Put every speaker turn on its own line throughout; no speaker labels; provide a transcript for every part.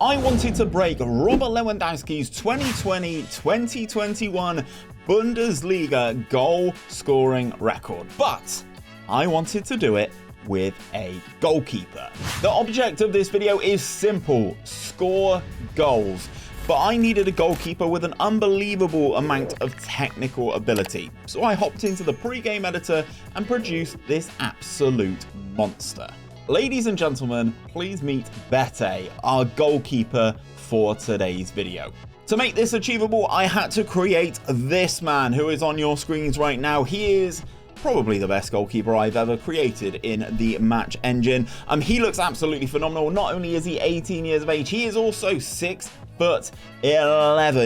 I wanted to break Robert Lewandowski's 2020-2021 Bundesliga goal scoring record, but I wanted to do it with a goalkeeper. The object of this video is simple: score goals. But I needed a goalkeeper with an unbelievable amount of technical ability. So I hopped into the pre-game editor and produced this absolute monster. Ladies and gentlemen, please meet 𝘼𝙗, our goalkeeper for today's video. To make this achievable, I had to create this man who is on your screens right now. He is probably the best goalkeeper I've ever created in the match engine. He looks absolutely phenomenal. Not only is he 18 years of age, he is also 6'11".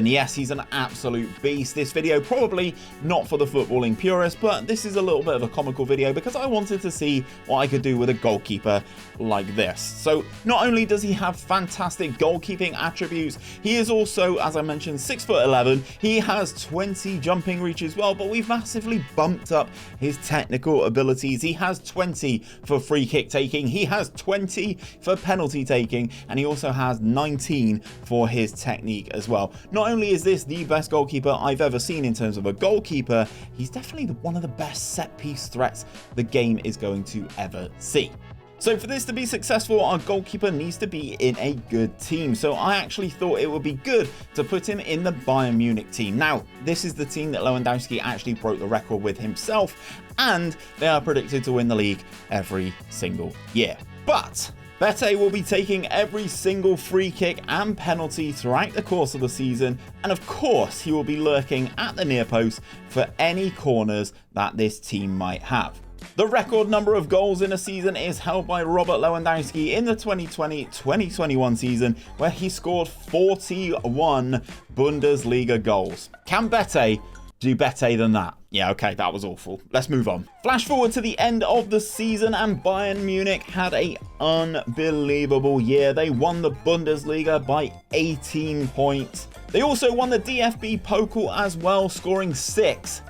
Yes, he's an absolute beast. This video probably not for the footballing purist, but this is a little bit of a comical video because I wanted to see what I could do with a goalkeeper like this. So not only does he have fantastic goalkeeping attributes, he is also, as I mentioned, 6'11". He has 20 jumping reach as well, but we've massively bumped up his technical abilities. He has 20 for free kick taking, he has 20 for penalty taking, and he also has 19 for his technique as well. Not only is this the best goalkeeper I've ever seen in terms of a goalkeeper, he's definitely one of the best set piece threats the game is going to ever see. So for this to be successful, our goalkeeper needs to be in a good team. So I actually thought it would be good to put him in the Bayern Munich team. Now, this is the team that Lewandowski actually broke the record with himself, and they are predicted to win the league every single year. But 𝘼𝙗 will be taking every single free kick and penalty throughout the course of the season, and of course he will be lurking at the near post for any corners that this team might have. The record number of goals in a season is held by Robert Lewandowski in the 2020-2021 season, where he scored 41 Bundesliga goals. Can 𝘼𝙗 do better than that? Yeah, okay, that was awful. Let's move on. Flash forward to the end of the season, and Bayern Munich had an unbelievable year. They won the Bundesliga by 18 points. They also won the DFB Pokal as well, scoring 6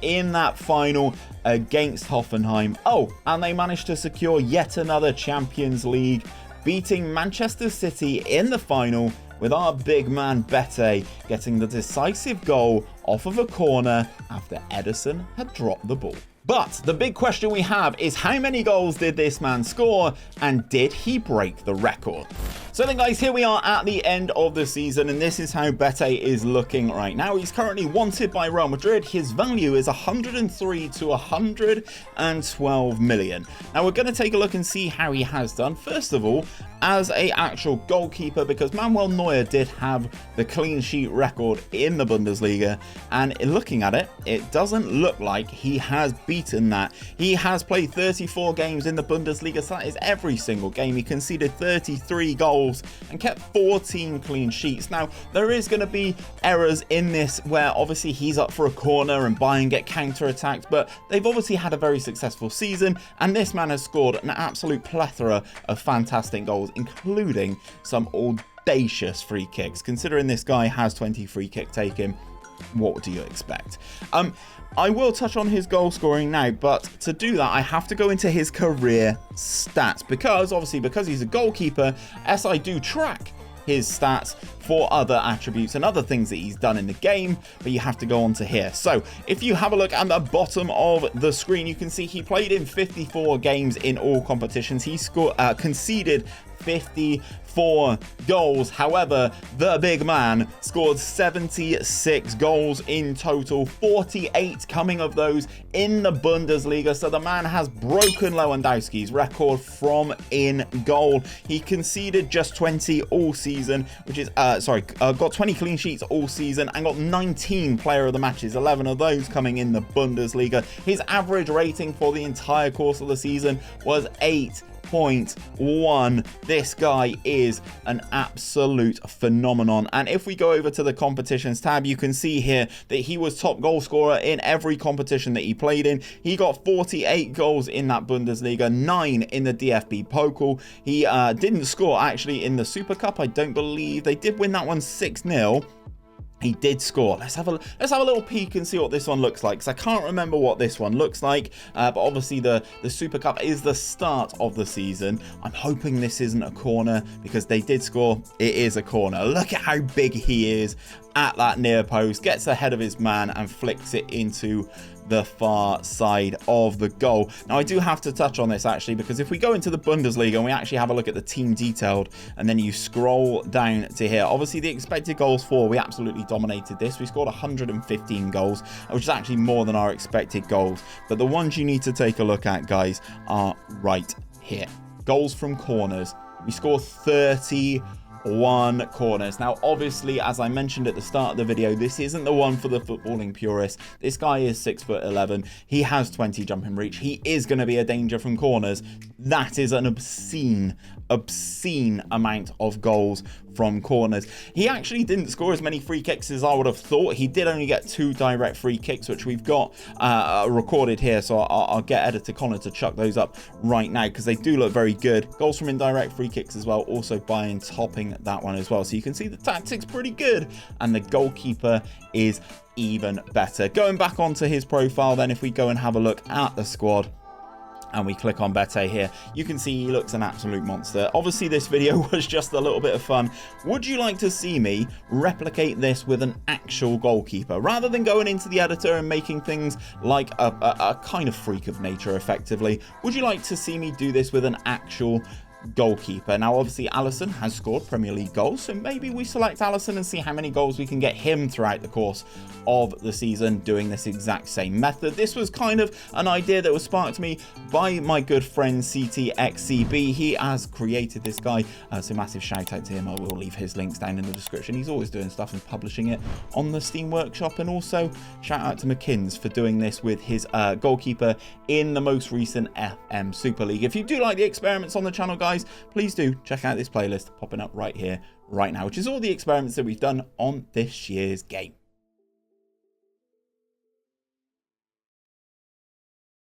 in that final against Hoffenheim. Oh, and they managed to secure yet another Champions League, beating Manchester City in the final, with our big man 𝘼𝙗 getting the decisive goal off of a corner after Addons had dropped the ball. But the big question we have is, how many goals did this man score, and did he break the record? So then guys, here we are at the end of the season, and this is how 𝘼𝙗 is looking right now. He's currently wanted by Real Madrid. His value is 103 to 112 million. Now we're going to take a look and see how he has done. First of all, as a actual goalkeeper, because Manuel Neuer did have the clean sheet record in the Bundesliga, and looking at it, it doesn't look like he has beaten that. He has played 34 games in the Bundesliga, so that is every single game. He conceded 33 goals and kept 14 clean sheets. Now, there is going to be errors in this where obviously he's up for a corner and Bayern get counter-attacked, but they've obviously had a very successful season, and this man has scored an absolute plethora of fantastic goals, including some audacious free kicks. Considering this guy has 20 free kick taken, what do you expect? I will touch on his goal scoring now, but to do that I have to go into his career stats, because obviously because he's a goalkeeper, as I do track his stats for other attributes and other things that he's done in the game, but you have to go on to here. So if you have a look at the bottom of the screen, you can see he played in 54 games in all competitions. He conceded 54 goals. However, the big man scored 76 goals in total, 48 coming of those in the Bundesliga. So the man has broken Lewandowski's record from in goal. He conceded just 20 all season, which is got 20 clean sheets all season and got 19 player of the matches, 11 of those coming in the Bundesliga. His average rating for the entire course of the season was 8.1. This guy is an absolute phenomenon. And if we go over to the competitions tab, you can see here that he was top goal scorer in every competition that he played in. He got 48 goals in that Bundesliga, 9 in the DFB Pokal. He didn't score actually in the Super Cup. I don't believe they did win that one 6-0. he did score. Let's have a little peek and see what this one looks like, because I can't remember what this one looks like. But obviously the Super Cup is the start of the season. I'm hoping this isn't a corner, because they did score. It is a corner. Look at how big he is at that near post. Gets ahead of his man and flicks it into the far side of the goal. Now, I do have to touch on this actually, because if we go into the Bundesliga and we actually have a look at the team detailed, and then you scroll down to here, obviously the expected goals for, we absolutely dominated this. We scored 115 goals, which is actually more than our expected goals. But the ones you need to take a look at, guys, are right here. Goals from corners. We score 31 corners. Now, obviously, as I mentioned at the start of the video, this isn't the one for the footballing purists. This guy is 6'11". He has 20 jumping reach. He is going to be a danger from corners. That is an obscene amount of goals from corners. He actually didn't score as many free kicks as I would have thought. He did only get 2 direct free kicks, which we've got recorded here, so I'll get editor Connor to chuck those up right now, because they do look very good. Goals from indirect free kicks as well, also buying, topping that one as well. So you can see the tactics pretty good, and the goalkeeper is even better. Going back onto his profile then, if we go and have a look at the squad, and we click on 𝘼𝙗 here, you can see he looks an absolute monster. Obviously, this video was just a little bit of fun. Would you like to see me replicate this with an actual goalkeeper, rather than going into the editor and making things like a kind of freak of nature, effectively? Would you like to see me do this with an actual goalkeeper? Now, obviously, Alisson has scored Premier League goals, so maybe we select Alisson and see how many goals we can get him throughout the course of the season doing this exact same method. This was kind of an idea that was sparked to me by my good friend CTxCB. He has created this guy, so massive shout out to him. I will leave his links down in the description. He's always doing stuff and publishing it on the Steam Workshop, and also shout out to McKinns for doing this with his goalkeeper in the most recent FM Super League. If you do like the experiments on the channel, guys, please do check out this playlist popping up right here, right now, which is all the experiments that we've done on this year's game.